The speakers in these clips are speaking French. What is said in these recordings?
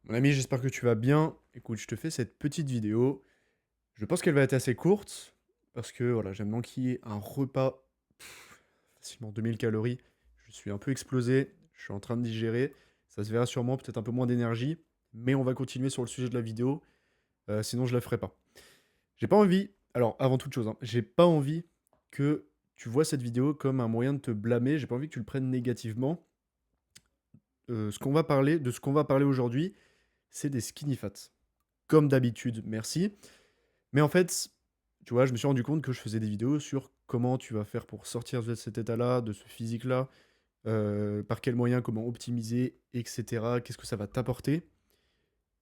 Mon ami, j'espère que tu vas bien. Écoute, je te fais cette petite vidéo. Je pense qu'elle va être assez courte parce que voilà, j'aime manquer un repas facilement 2000 calories. Je suis un peu explosé, je suis en train de digérer. Ça se verra sûrement, peut-être un peu moins d'énergie, mais on va continuer sur le sujet de la vidéo, sinon je la ferai pas. J'ai pas envie, alors avant toute chose, hein, j'ai pas envie que tu vois cette vidéo comme un moyen de te blâmer, j'ai pas envie que tu le prennes négativement. De ce qu'on va parler aujourd'hui, c'est des skinny fats. Comme d'habitude, merci. Mais en fait, tu vois, je me suis rendu compte que je faisais des vidéos sur comment tu vas faire pour sortir de cet état-là, de ce physique-là, par quels moyens, comment optimiser, etc. Qu'est-ce que ça va t'apporter.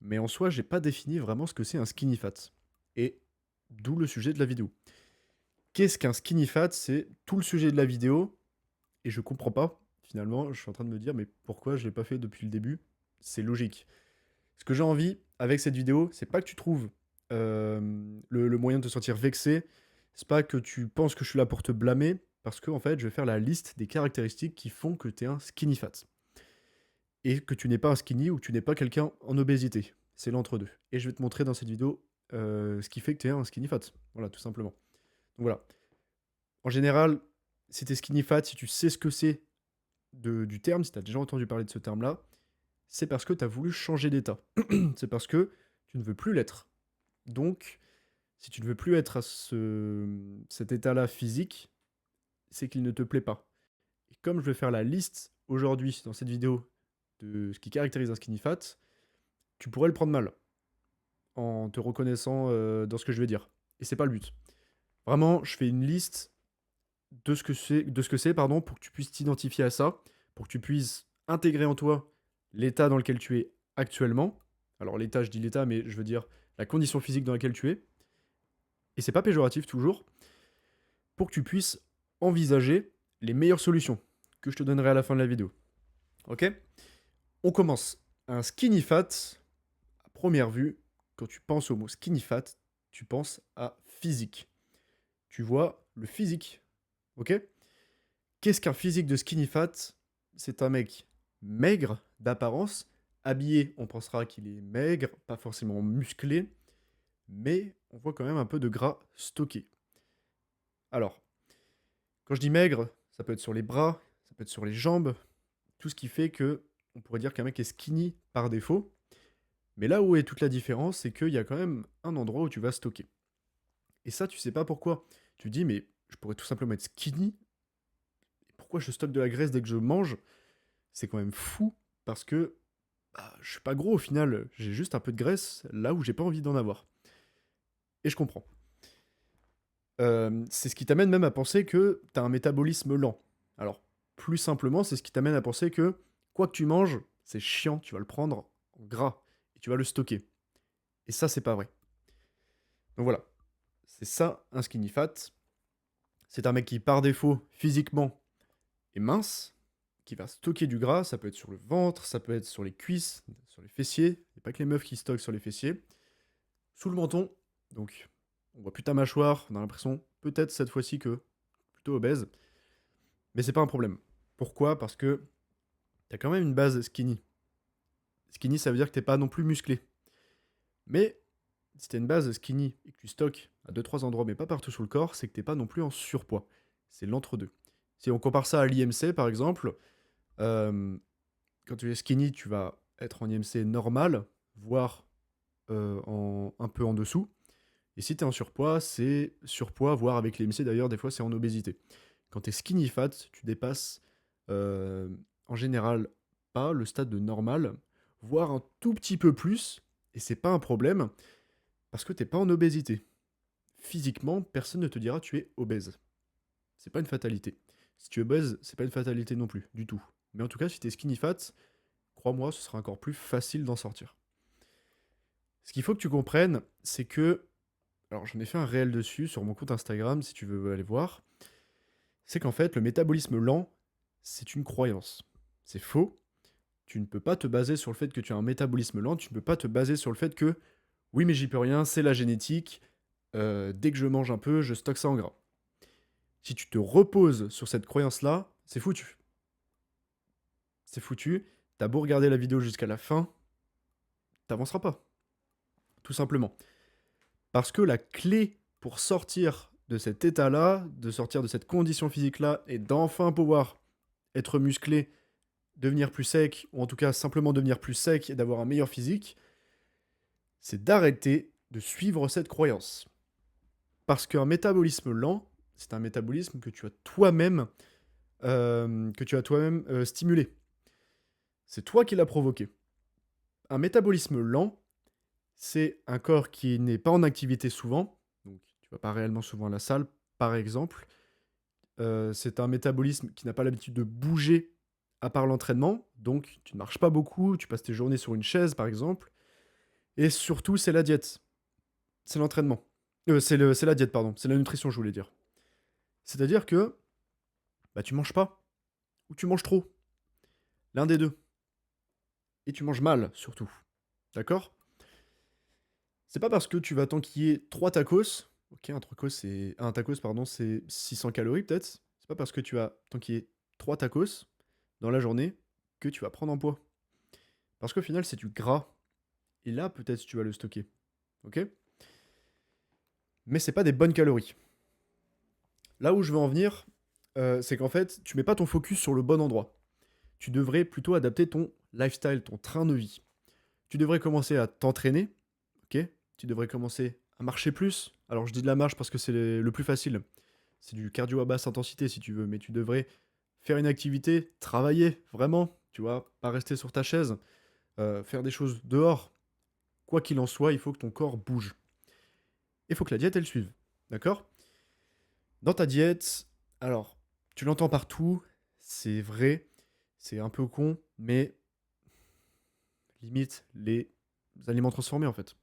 Mais en soi, j'ai pas défini vraiment ce que c'est un skinny fat. Et d'où le sujet de la vidéo. Qu'est-ce qu'un skinny fat? C'est tout le sujet de la vidéo. Et je comprends pas, finalement. Je suis en train de me dire, mais pourquoi je l'ai pas fait depuis le début? C'est logique. Ce que j'ai envie avec cette vidéo, c'est pas que tu trouves le moyen de te sentir vexé, c'est pas que tu penses que je suis là pour te blâmer, parce que en fait, je vais faire la liste des caractéristiques qui font que tu es un skinny fat. Et que tu n'es pas un skinny ou que tu n'es pas quelqu'un en obésité. C'est l'entre-deux. Et je vais te montrer dans cette vidéo ce qui fait que tu es un skinny fat. Voilà, tout simplement. Donc voilà. En général, si tu es skinny fat, si tu sais ce que c'est du terme, si tu as déjà entendu parler de ce terme-là, c'est parce que tu as voulu changer d'état. C'est parce que tu ne veux plus l'être. Donc, si tu ne veux plus être à cet état-là physique, c'est qu'il ne te plaît pas. Et comme je vais faire la liste aujourd'hui dans cette vidéo de ce qui caractérise un skinny fat, tu pourrais le prendre mal en te reconnaissant dans ce que je vais dire. Et c'est pas le but. Vraiment, je fais une liste de ce que c'est, pardon, pour que tu puisses t'identifier à ça, pour que tu puisses intégrer en toi l'état dans lequel tu es actuellement. Alors l'état, je dis l'état, mais je veux dire la condition physique dans laquelle tu es. Et c'est pas péjoratif toujours, pour que tu puisses envisager les meilleures solutions que je te donnerai à la fin de la vidéo. Ok? On commence. Un skinny fat, à première vue, quand tu penses au mot skinny fat, tu penses à physique. Tu vois le physique. Ok? Qu'est-ce qu'un physique de skinny fat? C'est un mec maigre d'apparence, habillé, on pensera qu'il est maigre, pas forcément musclé, mais on voit quand même un peu de gras stocké. Alors, quand je dis maigre, ça peut être sur les bras, ça peut être sur les jambes, tout ce qui fait que on pourrait dire qu'un mec est skinny par défaut. Mais là où est toute la différence, c'est qu'il y a quand même un endroit où tu vas stocker. Et ça, tu sais pas pourquoi. Tu te dis, mais je pourrais tout simplement être skinny. Et pourquoi je stocke de la graisse dès que je mange? C'est quand même fou parce que je suis pas gros au final. J'ai juste un peu de graisse là où j'ai pas envie d'en avoir. Et je comprends. C'est ce qui t'amène même à penser que tu as un métabolisme lent. Alors, plus simplement, c'est ce qui t'amène à penser que quoi que tu manges, c'est chiant, tu vas le prendre en gras et tu vas le stocker. Et ça, c'est pas vrai. Donc voilà, c'est ça un skinny fat. C'est un mec qui, par défaut, physiquement, est mince, qui va stocker du gras. Ça peut être sur le ventre, ça peut être sur les cuisses, sur les fessiers. Il n'y a pas que les meufs qui stockent sur les fessiers. Sous le menton, donc on voit plus ta mâchoire, on a l'impression, peut-être cette fois-ci que plutôt obèse. Mais c'est pas un problème. Pourquoi? Parce que t'as quand même une base skinny. Skinny, ça veut dire que t'es pas non plus musclé. Mais si t'as une base skinny et que tu stockes à deux trois endroits, mais pas partout sur le corps, c'est que t'es pas non plus en surpoids. C'est l'entre-deux. Si on compare ça à l'IMC, par exemple, euh, quand tu es skinny, tu vas être en IMC normal, voire un peu en dessous. Et si t'es en surpoids, c'est surpoids, voire avec l'IMC d'ailleurs, des fois c'est en obésité. Quand t'es skinny fat, tu dépasses euh, en général pas le stade de normal, voire un tout petit peu plus, et c'est pas un problème, parce que t'es pas en obésité. Physiquement, personne ne te dira tu es obèse. C'est pas une fatalité. Si tu es obèse, c'est pas une fatalité non plus, du tout. Mais en tout cas, si t'es skinny fat, crois-moi, ce sera encore plus facile d'en sortir. Ce qu'il faut que tu comprennes, c'est que, alors j'en ai fait un réel dessus sur mon compte Instagram, si tu veux aller voir, c'est qu'en fait, le métabolisme lent, c'est une croyance. C'est faux. Tu ne peux pas te baser sur le fait que tu as un métabolisme lent, tu ne peux pas te baser sur le fait que oui, mais j'y peux rien, c'est la génétique, dès que je mange un peu, je stocke ça en gras. Si tu te reposes sur cette croyance-là, c'est foutu. C'est foutu. T'as beau regarder la vidéo jusqu'à la fin, t'avanceras pas, tout simplement. Parce que la clé pour sortir de cet état-là, de sortir de cette condition physique-là, et d'enfin pouvoir être musclé, devenir plus sec, ou en tout cas simplement devenir plus sec et d'avoir un meilleur physique, c'est d'arrêter de suivre cette croyance. Parce qu'un métabolisme lent, c'est un métabolisme que tu as toi-même stimulé. C'est toi qui l'as provoqué. Un métabolisme lent, c'est un corps qui n'est pas en activité souvent, donc tu vas pas réellement souvent à la salle, par exemple. C'est un métabolisme qui n'a pas l'habitude de bouger à part l'entraînement, donc tu ne marches pas beaucoup, tu passes tes journées sur une chaise, par exemple. Et surtout, c'est la diète, c'est l'entraînement. C'est la diète, pardon, c'est la nutrition, je voulais dire. C'est-à-dire que bah, tu manges pas, ou tu manges trop, l'un des deux. Et tu manges mal, surtout. D'accord? C'est pas parce que tu vas t'enquiller 3 tacos, OK, un tacos, pardon, c'est 600 calories peut-être. C'est pas parce que tu vas t'enquiller 3 tacos dans la journée que tu vas prendre en poids. Parce qu'au final, c'est du gras. Et là, peut-être tu vas le stocker. OK? Mais c'est pas des bonnes calories. Là où je veux en venir, c'est qu'en fait, tu mets pas ton focus sur le bon endroit. Tu devrais plutôt adapter ton lifestyle, ton train de vie. Tu devrais commencer à t'entraîner, OK? Tu devrais commencer à marcher plus. Alors je dis de la marche parce que c'est le plus facile. C'est du cardio à basse intensité si tu veux, mais tu devrais faire une activité, travailler vraiment, tu vois, pas rester sur ta chaise, faire des choses dehors. Quoi qu'il en soit, il faut que ton corps bouge. Il faut que la diète, elle suive. D'accord? Dans ta diète, alors, tu l'entends partout, c'est vrai, c'est un peu con, mais limite les aliments transformés en fait.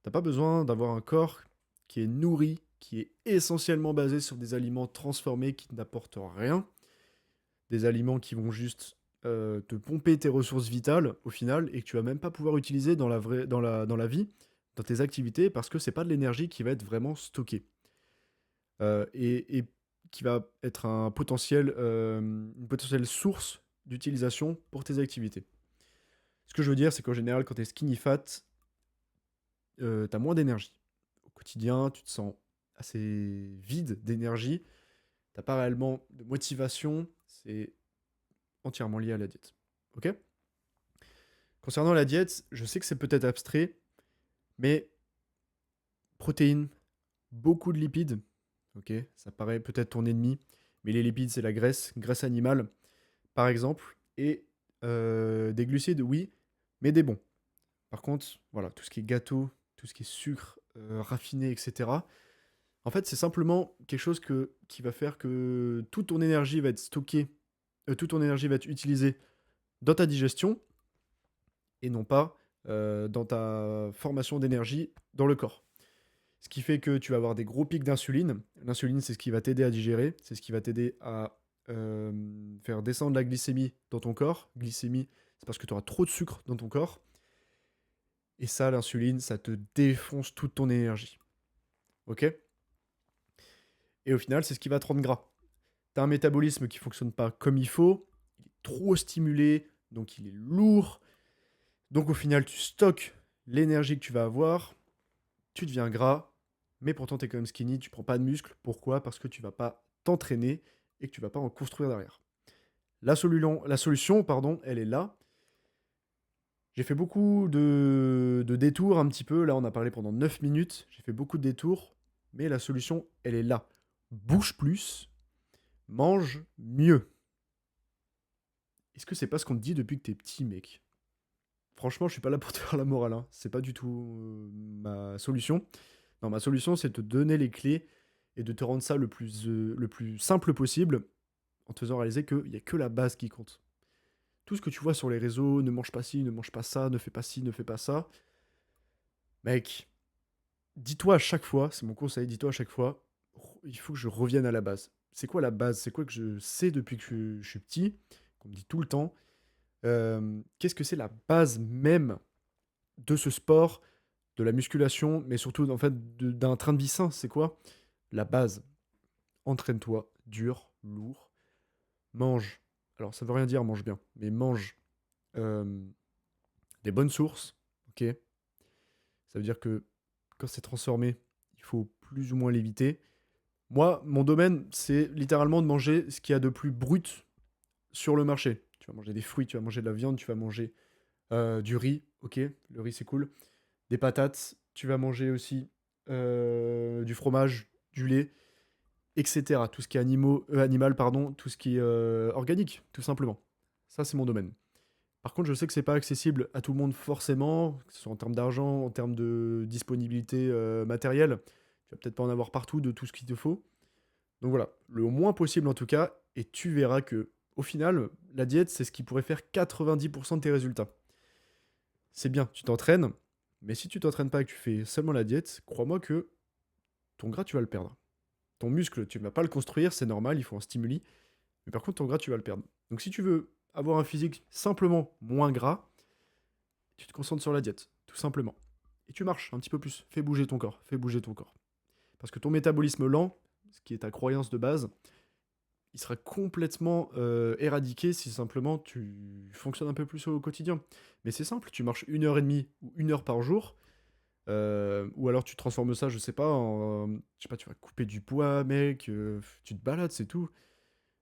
T'as pas besoin d'avoir un corps qui est nourri, qui est essentiellement basé sur des aliments transformés qui n'apportent rien, des aliments qui vont juste te pomper tes ressources vitales au final et que tu vas même pas pouvoir utiliser dans la vie, dans tes activités, parce que c'est pas de l'énergie qui va être vraiment stockée. Et qui va être une potentielle source d'utilisation pour tes activités. Ce que je veux dire, c'est qu'en général, quand tu es skinny fat, tu as moins d'énergie. Au quotidien, tu te sens assez vide d'énergie, t'as pas réellement de motivation, c'est entièrement lié à la diète. Ok? Concernant la diète, je sais que c'est peut-être abstrait, mais protéines, beaucoup de lipides, ok? Ça paraît peut-être ton ennemi, mais les lipides, c'est la graisse animale, par exemple, et des glucides, oui, mais des bons. Par contre, voilà, tout ce qui est gâteau, tout ce qui est sucre raffiné, etc., en fait, c'est simplement quelque chose qui va faire que toute ton énergie va être stockée, toute ton énergie va être utilisée dans ta digestion et non pas dans ta formation d'énergie dans le corps. Ce qui fait que tu vas avoir des gros pics d'insuline. L'insuline, c'est ce qui va t'aider à digérer, c'est ce qui va t'aider à euh, faire descendre la glycémie dans ton corps. Glycémie, c'est parce que tu auras trop de sucre dans ton corps. Et ça, l'insuline, ça te défonce toute ton énergie. Ok? Et au final, c'est ce qui va te rendre gras. Tu as un métabolisme qui fonctionne pas comme il faut, il est trop stimulé, donc il est lourd. Donc au final, tu stockes l'énergie que tu vas avoir, tu deviens gras, mais pourtant tu es quand même skinny, tu prends pas de muscle. Pourquoi? Parce que tu vas pas t'entraîner et que tu vas pas en construire derrière. La solution, pardon, elle est là. J'ai fait beaucoup de détours un petit peu. Là, on a parlé pendant 9 minutes. J'ai fait beaucoup de détours. Mais la solution, elle est là. Bouge plus, mange mieux. Est-ce que c'est pas ce qu'on te dit depuis que t'es petit, mec? Franchement, je suis pas là pour te faire la morale, hein. C'est pas du tout ma solution. Non, ma solution, c'est de te donner les clés et de te rendre ça le plus simple possible en te faisant réaliser qu'il n'y a que la base qui compte. Tout ce que tu vois sur les réseaux, ne mange pas ci, ne mange pas ça, ne fais pas ci, ne fais pas ça. Mec, dis-toi à chaque fois, c'est mon conseil, dis-toi à chaque fois, il faut que je revienne à la base. C'est quoi la base? C'est quoi que je sais depuis que je suis petit, qu'on me dit tout le temps? Qu'est-ce que c'est la base même de ce sport, de la musculation, mais surtout en fait d'un train de vie sain? C'est quoi? La base. Entraîne-toi, dur, lourd, mange. Alors ça veut rien dire mange bien, mais mange euh, des bonnes sources, ok? Ça veut dire que quand c'est transformé, il faut plus ou moins l'éviter. Moi, mon domaine, c'est littéralement de manger ce qu'il y a de plus brut sur le marché. Tu vas manger des fruits, tu vas manger de la viande, tu vas manger du riz, ok, le riz c'est cool. Des patates, tu vas manger aussi du fromage, du lait, etc. Tout ce qui est animal, pardon, tout ce qui est organique, tout simplement. Ça, c'est mon domaine. Par contre, je sais que c'est pas accessible à tout le monde forcément, que ce soit en termes d'argent, en termes de disponibilité matérielle. Tu vas peut-être pas en avoir partout de tout ce qu'il te faut. Donc voilà, le moins possible en tout cas, et tu verras que au final, la diète, c'est ce qui pourrait faire 90% de tes résultats. C'est bien, tu t'entraînes, mais si tu t'entraînes pas et que tu fais seulement la diète, crois-moi que ton gras, tu vas le perdre. Ton muscle, tu ne vas pas le construire, c'est normal, il faut un stimuli. Mais par contre, ton gras, tu vas le perdre. Donc si tu veux avoir un physique simplement moins gras, tu te concentres sur la diète, tout simplement. Et tu marches un petit peu plus, fais bouger ton corps, fais bouger ton corps. Parce que ton métabolisme lent, ce qui est ta croyance de base, il sera complètement éradiqué si simplement tu fonctionnes un peu plus au quotidien. Mais c'est simple, tu marches 1 heure et demie ou 1 heure par jour, ou alors tu transformes ça, je sais pas, je sais pas, tu vas couper du poids, mec, tu te balades, c'est tout.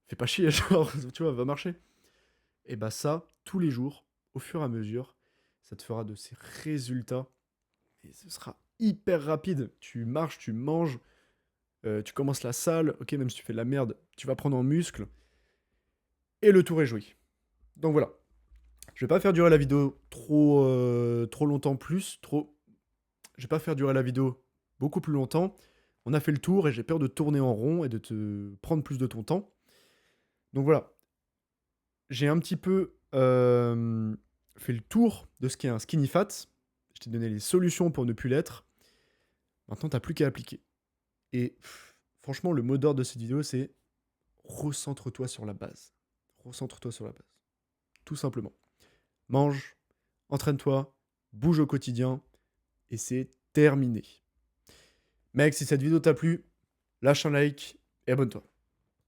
Fais pas chier, genre, tu vois, va marcher. Et bah ça, tous les jours, au fur et à mesure, ça te fera de ces résultats, et ce sera hyper rapide. Tu marches, tu manges, tu commences la salle, ok, même si tu fais de la merde, tu vas prendre en muscle, et le tour est joué. Donc voilà. Je vais pas faire durer la vidéo trop longtemps plus, trop. Je vais pas faire durer la vidéo beaucoup plus longtemps. On a fait le tour et j'ai peur de tourner en rond et de te prendre plus de ton temps. Donc voilà, j'ai un petit peu fait le tour de ce qu'est un skinny fat. Je t'ai donné les solutions pour ne plus l'être. Maintenant, t'as plus qu'à appliquer. Et franchement, le mot d'ordre de cette vidéo, c'est recentre-toi sur la base. Recentre-toi sur la base. Tout simplement. Mange, entraîne-toi, bouge au quotidien, et c'est terminé. Mec, si cette vidéo t'a plu, lâche un like et abonne-toi.